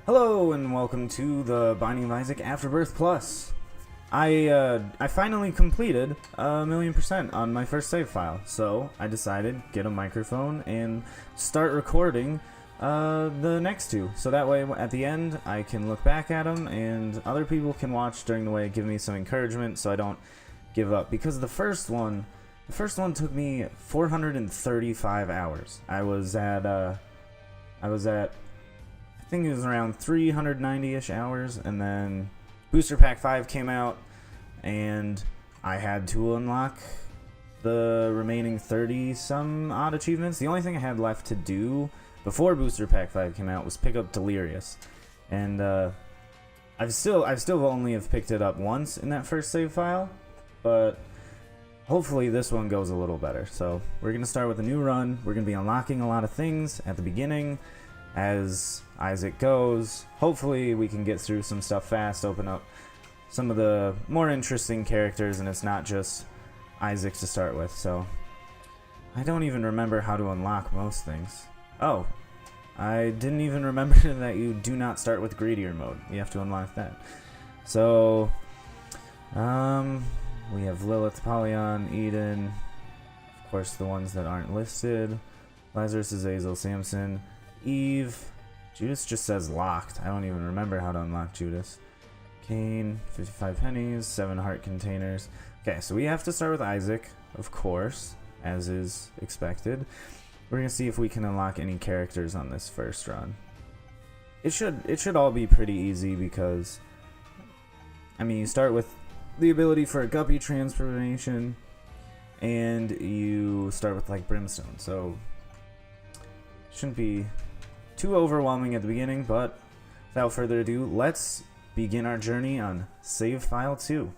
Hello and welcome to the Binding of Isaac Afterbirth Plus. I finally completed 1,000,000% on my first save file, so I decided get a microphone and start recording the next two. So that way at the end I can look back at them and other people can watch during the way, give me some encouragement so I don't give up. Because the first one took me 435 hours. I was at I think it was around 390-ish hours, and then Booster Pack 5 came out, and I had to unlock the remaining 30-some odd achievements. The only thing I had left to do before Booster Pack 5 came out was pick up Delirious, and I've still only have picked it up once in that first save file, but hopefully this one goes a little better. So we're gonna start with a new run. We're gonna be unlocking a lot of things at the beginning as Isaac goes. Hopefully we can get through some stuff fast, open up some of the more interesting characters, and it's not just Isaac to start with. So I don't even remember how to unlock most things. Oh, I didn't even remember that you do not start with Greedier mode. You have to unlock that. So we have Lilith, Polyon, Eden, of course the ones that aren't listed, Lazarus, Azazel, Samson, Eve. Judas just says locked. I don't even remember how to unlock Judas. Cain, 55 pennies, 7 heart containers. Okay, so we have to start with Isaac, of course, as is expected. We're gonna see if we can unlock any characters on this first run. It should all be pretty easy because, I mean, you start with the ability for a guppy transformation, and you start with like Brimstone, so shouldn't be too overwhelming at the beginning. But without further ado, let's begin our journey on save file 2.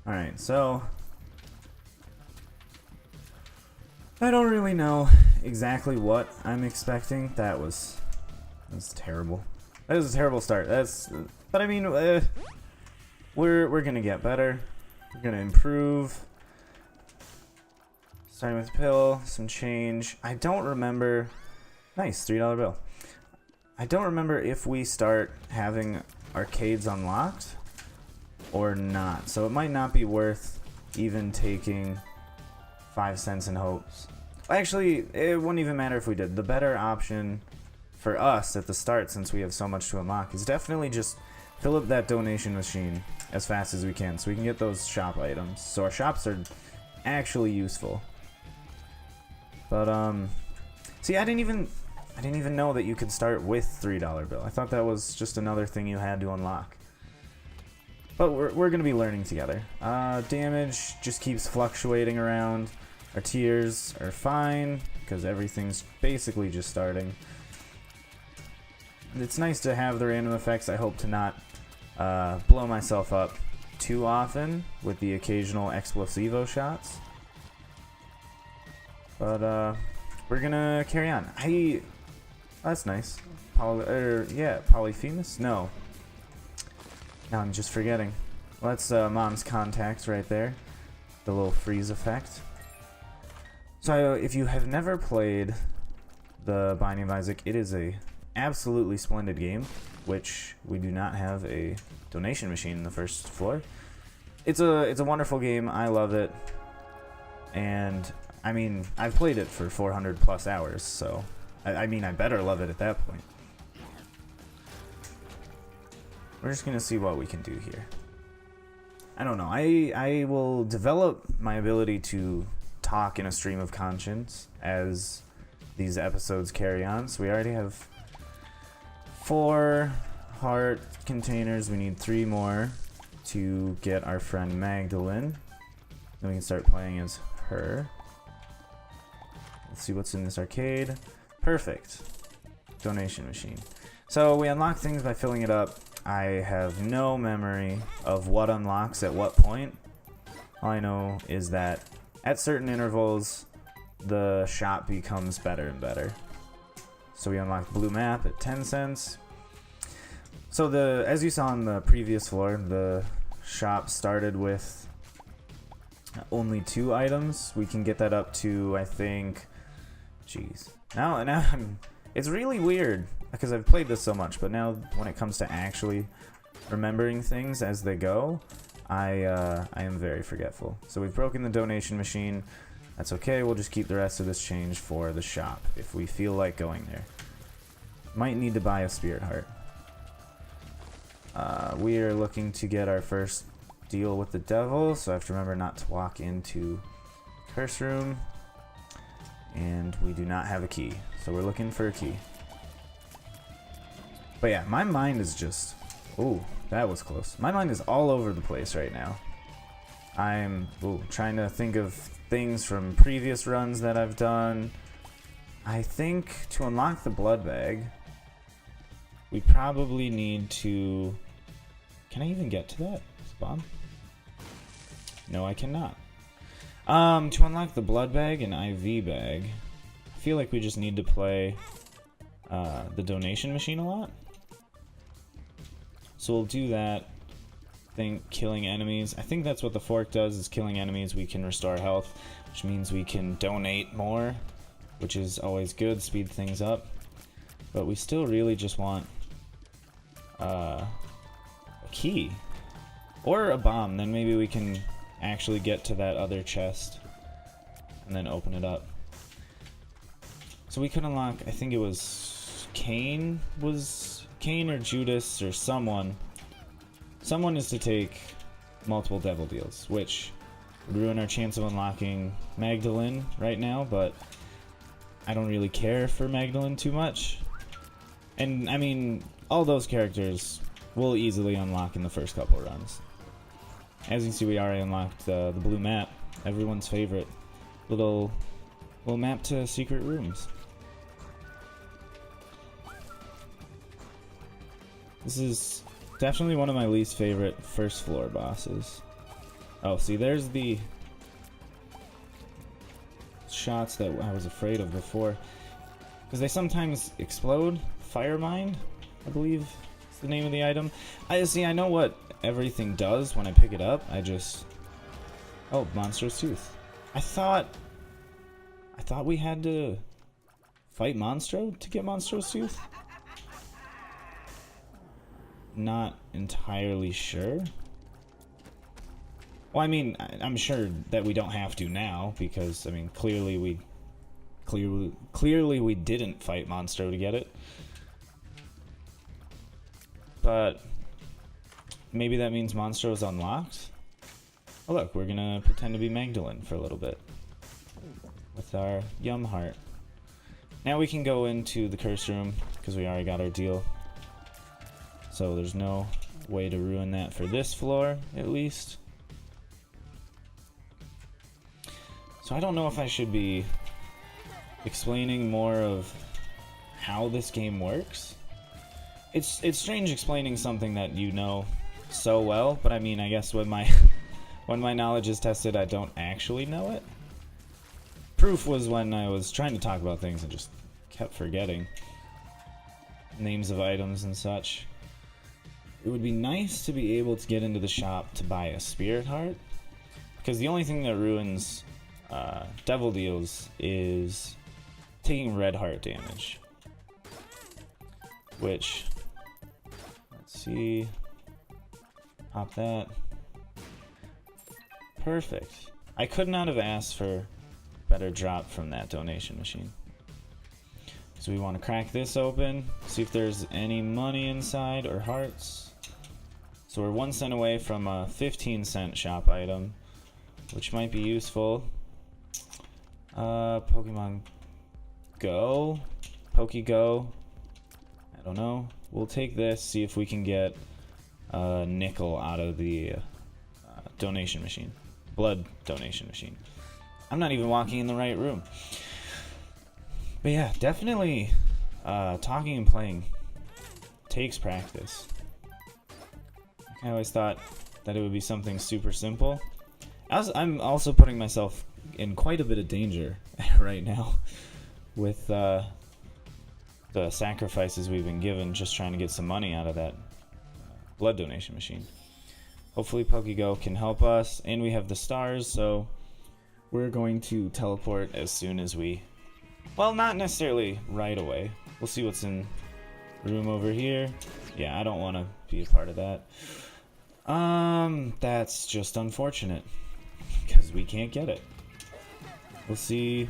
Alright, so I don't really know exactly what I'm expecting. That was terrible. That was a terrible start. But I mean, we're gonna get better. We're gonna improve. Starting with pill, some change. I don't remember. Nice, $3 bill. I don't remember if we start having arcades unlocked or not. So it might not be worth even taking 5 cents in hopes. Actually, it wouldn't even matter if we did. The better option for us at the start, since we have so much to unlock, is definitely just fill up that donation machine as fast as we can so we can get those shop items. So our shops are actually useful. But see, I didn't even know that you could start with $3 bill. I thought that was just another thing you had to unlock. But we're gonna be learning together. Damage just keeps fluctuating around. Our tiers are fine because everything's basically just starting. It's nice to have the random effects. I hope to not blow myself up too often with the occasional explosivo shots. But we're gonna carry on. Oh, that's nice. Polyphemus? No. Now I'm just forgetting. Well, that's Mom's contacts right there. The little freeze effect. So if you have never played the Binding of Isaac, it is a absolutely splendid game, which we do not have a donation machine in the first floor. It's a wonderful game. I love it. And I mean, I've played it for 400 plus hours, so I mean, I better love it at that point. We're just gonna see what we can do here. I don't know. I will develop my ability to talk in a stream of conscience as these episodes carry on. So we already have 4 heart containers. We need 3 more to get our friend Magdalene. Then we can start playing as her. Let's see what's in this arcade. Perfect. Donation machine. So we unlock things by filling it up. I have no memory of what unlocks at what point. All I know is that at certain intervals, the shop becomes better and better. So we unlock blue map at 10 cents. So as you saw on the previous floor, the shop started with only 2 items. We can get that up to, I think, Jeez. Now it's really weird because I've played this so much, but now when it comes to actually remembering things as they go, I am very forgetful. So we've broken the donation machine. That's okay, we'll just keep the rest of this change for the shop if we feel like going there. Might need to buy a spirit heart. We are looking to get our first deal with the devil, so I have to remember not to walk into the curse room. And we do not have a key, so we're looking for a key. But yeah, my mind is just... Ooh, that was close. My mind is all over the place right now. I'm trying to think of things from previous runs that I've done. I think to unlock the blood bag, we probably need to... Can I even get to that spawn? No, I cannot. To unlock the blood bag and IV bag, I feel like we just need to play the donation machine a lot. So we'll do that. I think killing enemies. I think that's what the fork does, is killing enemies. We can restore health, which means we can donate more, which is always good, speed things up. But we still really just want a key. Or a bomb, then maybe we can actually get to that other chest and then open it up. So we could unlock, I think it was Cain or Judas or someone. Someone is to take multiple devil deals, which would ruin our chance of unlocking Magdalene right now, but I don't really care for Magdalene too much. And I mean, all those characters we'll easily unlock in the first couple runs. As you can see, we already unlocked the blue map, everyone's favorite little map to secret rooms. This is definitely one of my least favorite first floor bosses. Oh, see, there's the shots that I was afraid of before, because they sometimes explode. Fire Mind, I believe is the name of the item. I know what everything does when I pick it up. Oh, Monstrous Tooth. I thought we had to fight Monstro to get Monstrous Tooth. Not entirely sure. Well, I mean, I'm sure that we don't have to now, because I mean, clearly we didn't fight Monstro to get it. But maybe that means Monstro is unlocked. Oh look, we're gonna pretend to be Magdalene for a little bit with our Yum Heart. Now we can go into the curse room because we already got our deal. So there's no way to ruin that for this floor, at least. So I don't know if I should be explaining more of how this game works. It's strange explaining something that you know so well, but I mean, I guess when my knowledge is tested, I don't actually know it. Proof was when I was trying to talk about things and just kept forgetting names of items and such. It would be nice to be able to get into the shop to buy a spirit heart, because the only thing that ruins devil deals is taking red heart damage, which, let's see, pop that. Perfect. I could not have asked for better drop from that donation machine. So we want to crack this open, see if there's any money inside or hearts. So we're 1 cent away from a 15-cent shop item, which might be useful. Pokemon Go? Pokego? I don't know. We'll take this, see if we can get a nickel out of the donation machine. Blood donation machine. I'm not even walking in the right room. But yeah, definitely talking and playing takes practice. I always thought that it would be something super simple. I'm also putting myself in quite a bit of danger right now with the sacrifices we've been given just trying to get some money out of that blood donation machine. Hopefully Pokego can help us, and we have the stars, so we're going to teleport as soon as we Well, not necessarily right away. We'll see what's in the room over here. Yeah, I don't want to be a part of that. That's just unfortunate, because we can't get it. We'll see.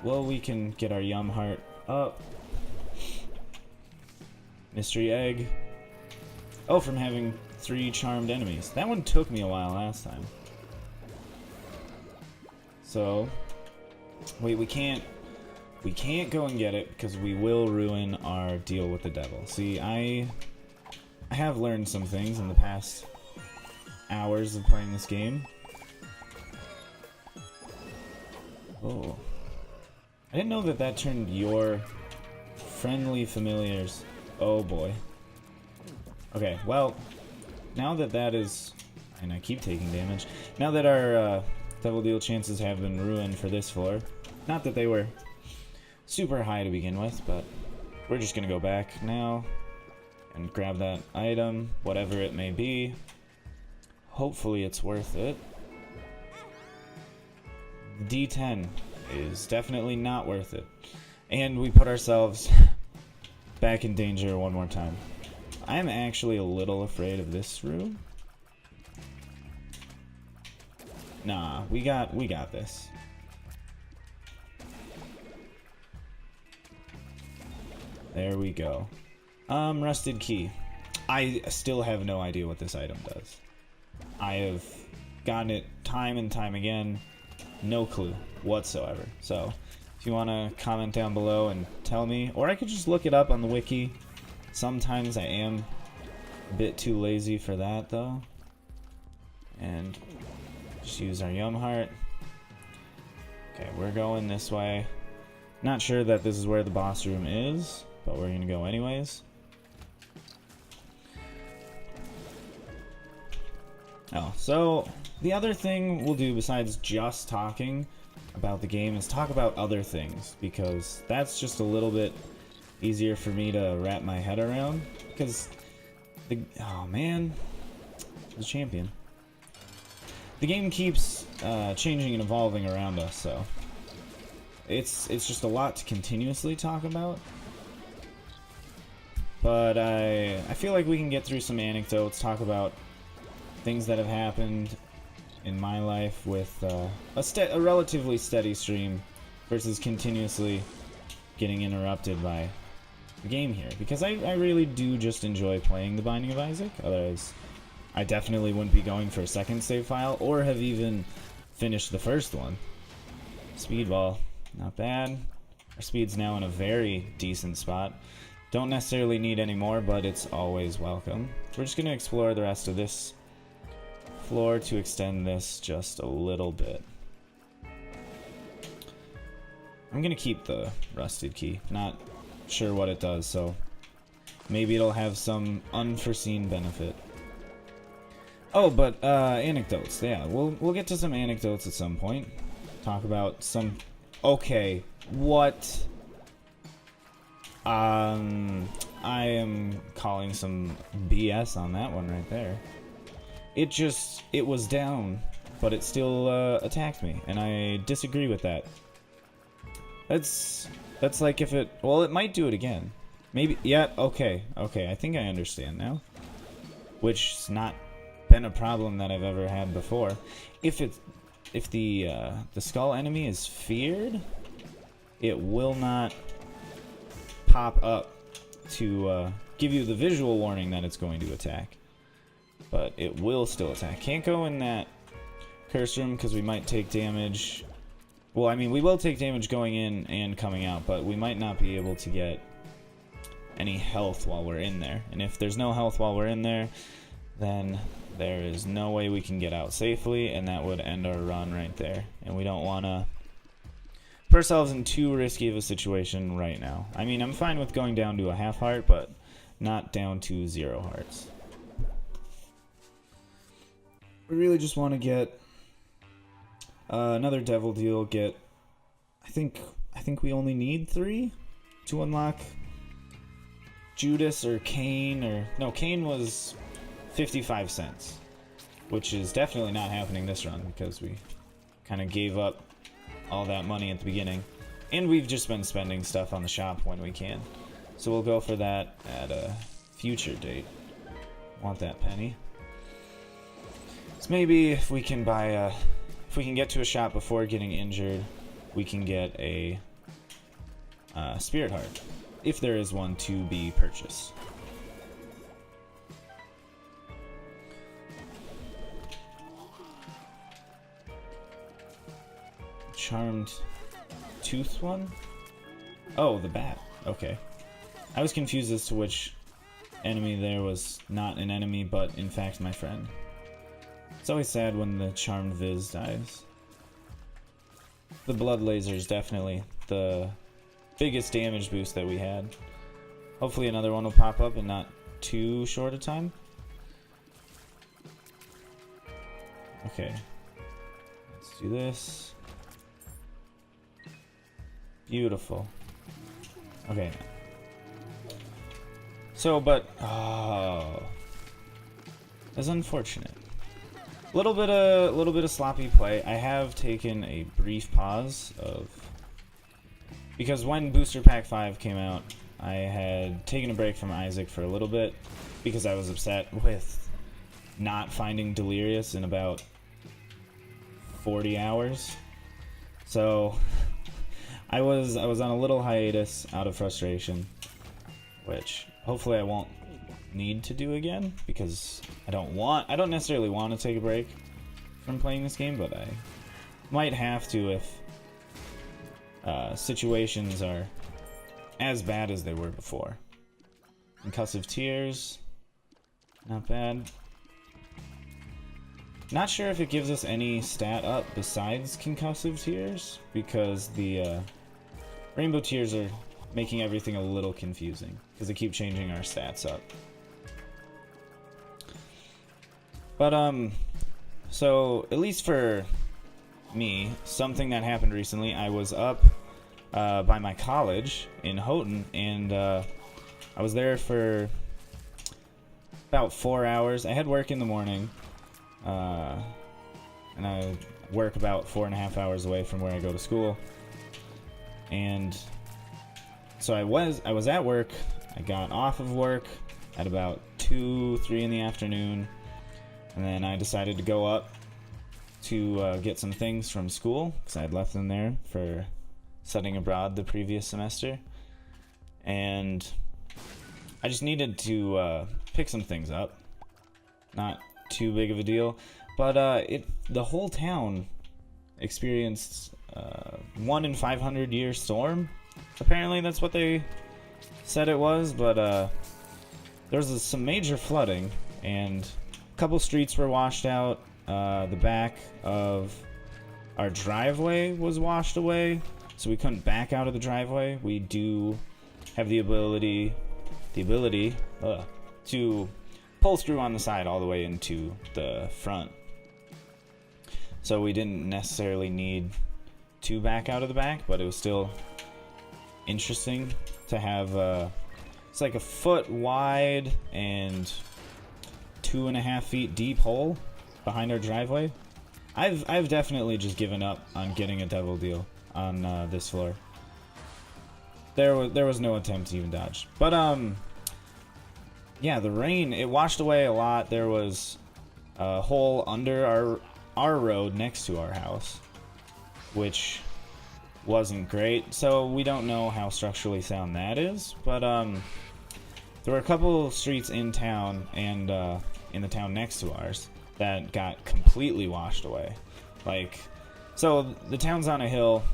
Well, we can get our Yum Heart up. Mystery Egg. Oh, from having 3 charmed enemies. That one took me a while last time. So, wait, we can't go and get it because we will ruin our deal with the devil. See, I have learned some things in the past hours of playing this game. Oh. I didn't know that that turned your friendly familiars. Oh boy. Okay, well, now that that is... And I keep taking damage. Now that our Devil Deal chances have been ruined for this floor. Not that they were super high to begin with, but we're just gonna go back now and grab that item, whatever it may be. Hopefully it's worth it. D10 is definitely not worth it. And we put ourselves back in danger one more time. I'm actually a little afraid of this room. Nah, we got this. There we go. Rusted Key. I still have no idea what this item does. I have gotten it time and time again. No clue whatsoever. So, if you want to comment down below and tell me, or I could just look it up on the wiki. Sometimes I am a bit too lazy for that, though. And just use our Yum Heart. Okay, we're going this way. Not sure that this is where the boss room is, but we're gonna go anyways. Oh, so the other thing we'll do besides just talking about the game is talk about other things, because that's just a little bit easier for me to wrap my head around, because the... oh man, the champion. The game keeps changing and evolving around us, so it's just a lot to continuously talk about. But I feel like we can get through some anecdotes, talk about things that have happened in my life with a relatively steady stream versus continuously getting interrupted by the game here. Because I really do just enjoy playing The Binding of Isaac, otherwise I definitely wouldn't be going for a second save file, or have even finished the first one. Speedball, not bad. Our speed's now in a very decent spot. Don't necessarily need any more, but it's always welcome. We're just going to explore the rest of this floor to extend this just a little bit. I'm going to keep the Rusted Key. Not sure what it does, so maybe it'll have some unforeseen benefit. Oh, but anecdotes. Yeah, we'll get to some anecdotes at some point. Talk about some... Okay, what... I am calling some BS on that one right there. It was down, but it still attacked me, and I disagree with that. That's like if it... Well, it might do it again. Maybe... Yeah, okay, I think I understand now. Which is not been a problem that I've ever had before. If the skull enemy is feared, it will not pop up to give you the visual warning that it's going to attack, but it will still attack. Can't go in that curse room because we might take damage. Well, I mean, we will take damage going in and coming out, but we might not be able to get any health while we're in there. And if there's no health while we're in there, then there is no way we can get out safely, and that would end our run right there. And we don't want to put ourselves in too risky of a situation right now. I mean, I'm fine with going down to a half heart, but not down to 0 hearts. We really just want to get another Devil Deal. I think we only need 3 to unlock Judas or Cain, or no, Cain was 55 cents, which is definitely not happening this run because we kind of gave up all that money at the beginning. And we've just been spending stuff on the shop when we can. So we'll go for that at a future date. Want that penny. So maybe if we can buy if we can get to a shop before getting injured, we can get a spirit heart, if there is one to be purchased. Charmed tooth one? Oh, the bat. Okay. I was confused as to which enemy there was not an enemy, but in fact my friend. It's always sad when the charmed Viz dies. The blood laser is definitely the biggest damage boost that we had. Hopefully another one will pop up in not too short a time. Okay. Let's do this. Beautiful. Okay. So, but oh, that's unfortunate. Little bit of sloppy play. I have taken a brief pause because when Booster Pack 5 came out, I had taken a break from Isaac for a little bit because I was upset with not finding Delirious in about 40 hours. So I was on a little hiatus out of frustration, which hopefully I won't need to do again, because I don't necessarily want to take a break from playing this game, but I might have to if situations are as bad as they were before. Concussive Tears, not bad. Not sure if it gives us any stat up besides Concussive Tears, because the Rainbow Tears are making everything a little confusing, because they keep changing our stats up. But, so, at least for me, something that happened recently, I was up by my college in Houghton, and I was there for about 4 hours. I had work in the morning, and I work about 4.5 hours away from where I go to school. And so I was at work. I got off of work at about 2, 3 in the afternoon. And then I decided to go up to get some things from school, because I had left them there for studying abroad the previous semester. And I just needed to pick some things up. Not too big of a deal. But the whole town experienced 1 in 500 year storm. Apparently that's what they said it was, but there was some major flooding, and a couple streets were washed out. The back of our driveway was washed away, so we couldn't back out of the driveway. We do have the ability to pull through on the side all the way into the front. So we didn't necessarily need to back out of the back, but it was still interesting to have it's like a foot wide and 2.5 feet deep hole behind our driveway. I've definitely just given up on getting a devil deal on this floor. There was no attempt to even dodge. But yeah, the rain, it washed away a lot. There was a hole under our road next to our house, which wasn't great. So we don't know how structurally sound that is, but there were a couple streets in town and in the town next to ours that got completely washed away. Like, so the town's on a hill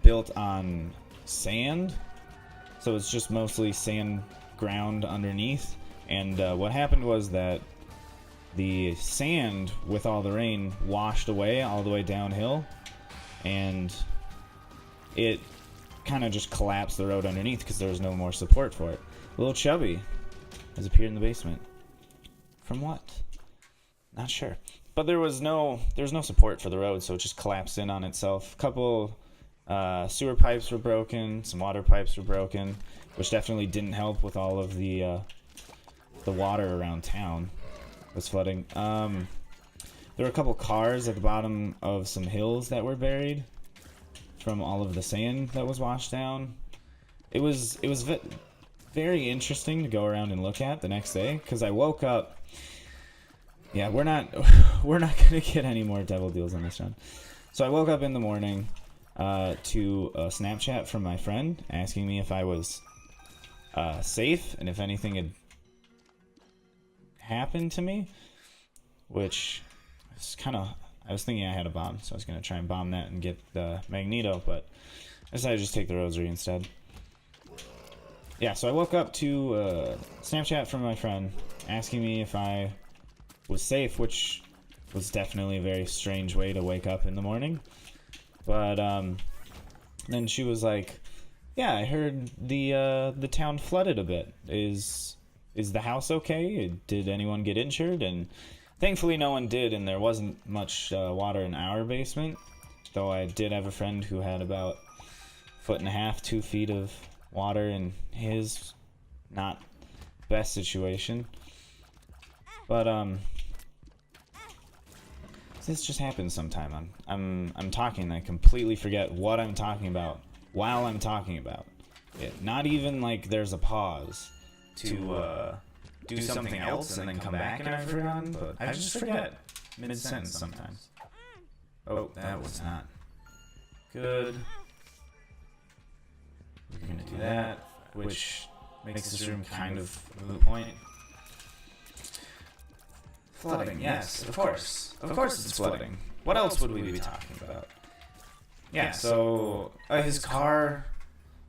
built on sand, so it's just mostly sand ground underneath. And what happened was that the sand, with all the rain, washed away all the way downhill, and it kind of just collapsed the road underneath because there was no more support for it. Little Chubby has appeared in the basement. From what? Not sure. But there was no support for the road, so it just collapsed in on itself. A couple sewer pipes were broken, some water pipes were broken, which definitely didn't help with all of the water around town was flooding. There there were a couple cars at the bottom of some hills that were buried from all of the sand that was washed down. It was very interesting to go around and look at the next day, because I woke up. Yeah, we're not gonna get any more devil deals on this one. So I woke up in the morning to a Snapchat from my friend asking me if I was safe and if anything had happened to me, which was I was thinking I had a bomb, so I was gonna try and bomb that and get the Magneto, but I decided to just take the rosary instead. Yeah, so I woke up to a Snapchat from my friend asking me if I was safe, which was definitely a very strange way to wake up in the morning. But then she was like, "Yeah, I heard the town flooded a bit. Is the house okay? Did anyone get injured?" And thankfully no one did, and there wasn't much water in our basement, though I did have a friend who had about 1.5 to 2 feet of water in his not best situation. But this just happens sometime. I'm talking and I completely forget what I'm talking about while I'm talking about it. Not even like there's a pause to do something else and then come back and I've forgotten, but I just forget mid-sentence sometimes. Oh, that was not good. We're gonna do that, which makes this room kind of a moot point. Flooding, yes, of course. Of course it's flooding. What else would we be talking about? Yeah, so his car,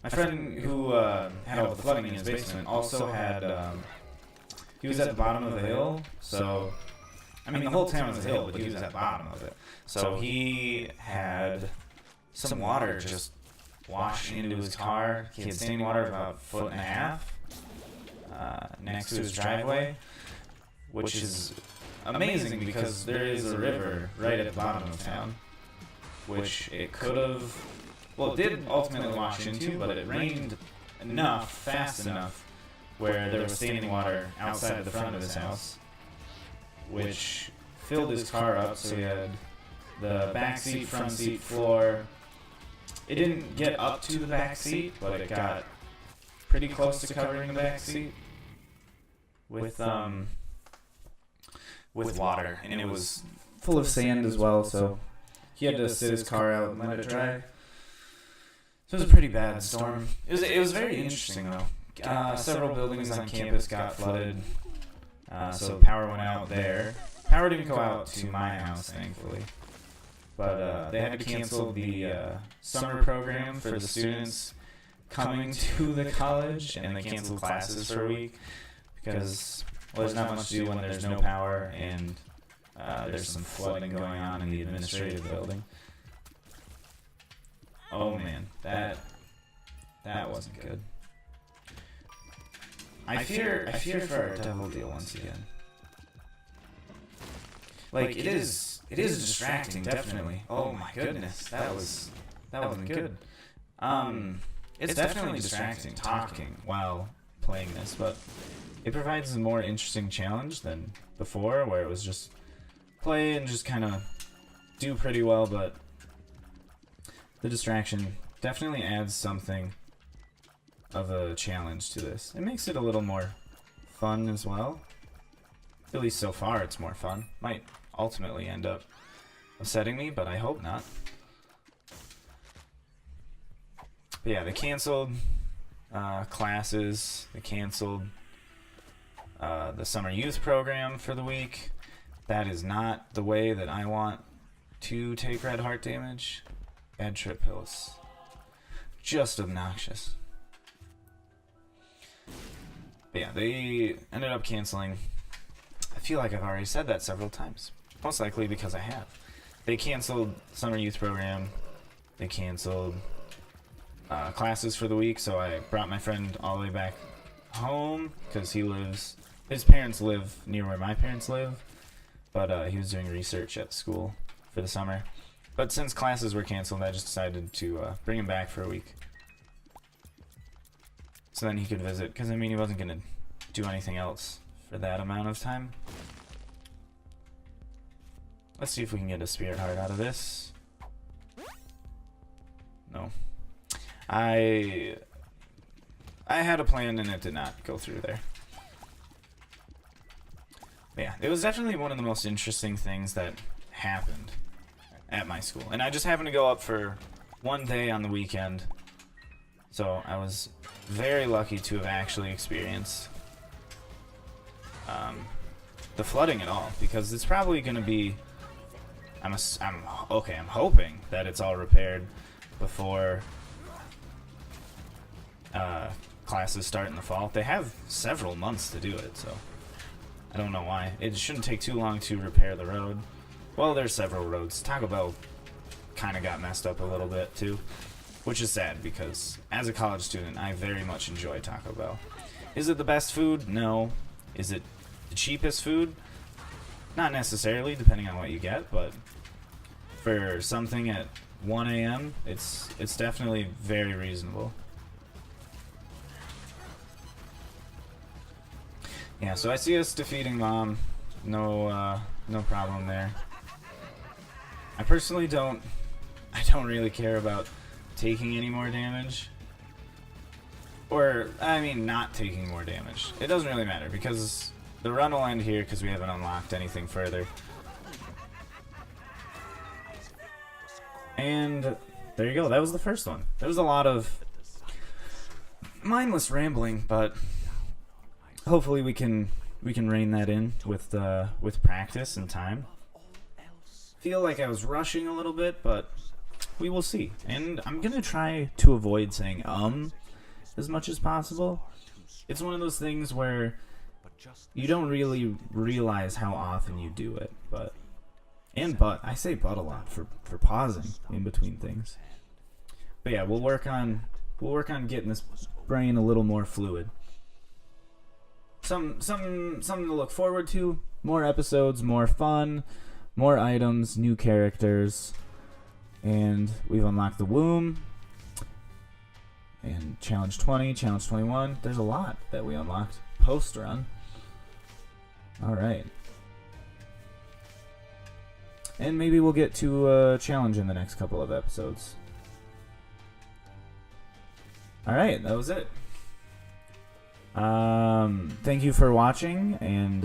my friend who had all the flooding in his basement also had, he was at the bottom of the hill, so, I mean the whole town was a hill, but he was at the bottom of it. So he had some water just wash into his car. He had standing water about 1.5 feet next to his driveway, which is amazing because there is a river right at the bottom of town, which it could have, well, it did ultimately wash into, but it rained enough, fast enough, where there was standing water outside of the front of his house, which filled his car up. So he had the back seat, front seat, floor. It didn't get up to the back seat, but it got pretty close to covering the back seat with water, and it was full of sand as well, so he had to sit his car out and let it dry. So it was a pretty bad storm. It was very interesting though. Several buildings on campus got flooded, so power went out there. Power didn't go out to my house, thankfully, but they had to cancel the summer program for the students coming to the college, and they canceled classes for a week because, well, there's not much to do when there's no power and there's some flooding going on in the administrative building. Oh man, that wasn't good. I fear for our devil deal once again. Like it is distracting, definitely. Oh my goodness, that wasn't good. It's definitely distracting talking while playing this, but it provides a more interesting challenge than before, where it was just play and just kind of do pretty well, but the distraction definitely adds something of a challenge to this. It makes it a little more fun as well. At least so far it's more fun. Might ultimately end up upsetting me, but I hope not. But yeah, they canceled classes. They canceled the summer youth program for the week. That is not the way that I want to take red heart damage. Bad trip pills. Just obnoxious. But yeah, they ended up canceling. I feel like I've already said that several times. Most likely because I have. They canceled summer youth program. They canceled classes for the week, so I brought my friend all the way back home because his parents live near where my parents live, but he was doing research at school for the summer. But since classes were canceled, I just decided to bring him back for a week, so then he could visit, because I mean he wasn't going to do anything else for that amount of time. Let's see if we can get a spirit heart out of this. No. I had a plan and it did not go through there. But yeah, it was definitely one of the most interesting things that happened at my school. And I just happened to go up for one day on the weekend. So I was very lucky to have actually experienced the flooding at all, because it's probably going to be, I'm hoping that it's all repaired before classes start in the fall. They have several months to do it, so I don't know why. It shouldn't take too long to repair the road. Well, there's several roads. Taco Bell kind of got messed up a little bit too, which is sad because as a college student, I very much enjoy Taco Bell. Is it the best food? No. Is it the cheapest food? Not necessarily, depending on what you get, but for something at 1 a.m., it's definitely very reasonable. Yeah, so I see us defeating Mom. No problem there. I personally don't really care about taking any more damage. Or, I mean, not taking more damage. It doesn't really matter, because the run will end here because we haven't unlocked anything further. And there you go, that was the first one. There was a lot of mindless rambling, but hopefully we can rein that in with practice and time. Feel like I was rushing a little bit, but we will see. And I'm gonna try to avoid saying as much as possible. It's one of those things where you don't really realize how often you do it, but I say but a lot for pausing in between things. But yeah, we'll work on getting this brain a little more fluid. Something to look forward to. More episodes, more fun, more items, new characters, and we've unlocked the womb. And challenge 20, challenge 21. There's a lot that we unlocked post run. All right. And maybe we'll get to a challenge in the next couple of episodes. All right, that was it. Thank you for watching, and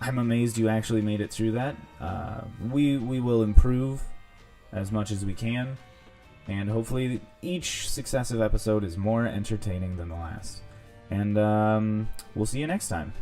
I'm amazed you actually made it through that. We will improve as much as we can, and hopefully each successive episode is more entertaining than the last. And we'll see you next time.